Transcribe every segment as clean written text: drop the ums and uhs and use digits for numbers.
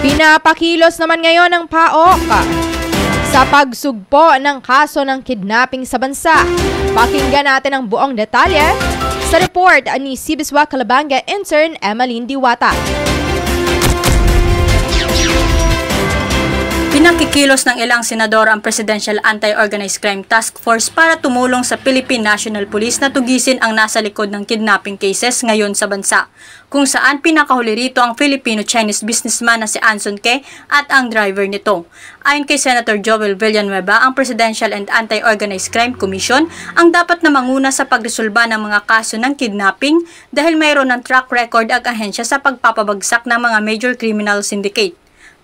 Pinapakilos naman ngayon ng PAOK sa pagsugpo ng kaso ng kidnapping sa bansa. Pakinggan natin ang buong detalye sa report ni Sibiswa Calabanga intern Emeline Diwata. Pinakikilos ng ilang senador ang Presidential Anti-Organized Crime Task Force para tumulong sa Philippine National Police na tugisin ang nasa likod ng kidnapping cases ngayon sa bansa, kung saan pinakahuli rito ang Filipino-Chinese businessman na si Anson Ke at ang driver nito. Ayon kay Senator Joel Villanueva, ang Presidential and Anti-Organized Crime Commission ang dapat na manguna sa pagresolba ng mga kaso ng kidnapping dahil mayroon ng track record ang ahensya sa pagpapabagsak ng mga major criminal syndicate.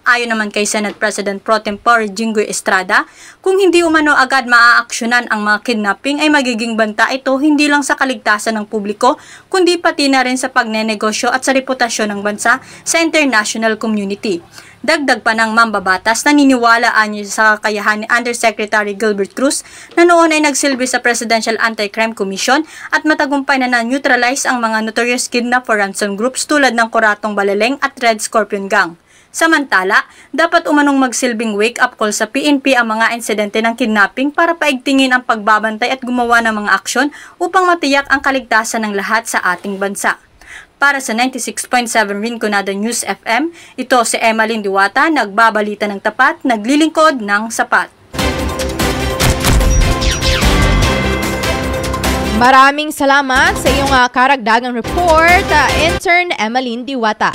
Ayon naman kay Senate President Pro Tempore Jinggoy Estrada, kung hindi umano agad maaaksyonan ang mga kidnapping ay magiging banta ito hindi lang sa kaligtasan ng publiko, kundi pati na rin sa pagnenegosyo at sa reputasyon ng bansa sa international community. Dagdag pa ng mambabatas, naniniwala niya sa kakayahan ni Undersecretary Gilbert Cruz na noon ay nagsilbi sa Presidential Anti-Crime Commission at matagumpay na na-neutralize ang mga notorious kidnap for ransom groups tulad ng Kuratong Balaleng at Red Scorpion Gang. Samantala, dapat umanong magsilbing wake-up call sa PNP ang mga insidente ng kidnapping para paigtingin ang pagbabantay at gumawa ng mga aksyon upang matiyak ang kaligtasan ng lahat sa ating bansa. Para sa 96.7 Rinconada News FM, ito si Emeline Diwata, nagbabalita ng tapat, naglilingkod ng sapat. Maraming salamat sa iyong karagdagang report, intern Emeline Diwata.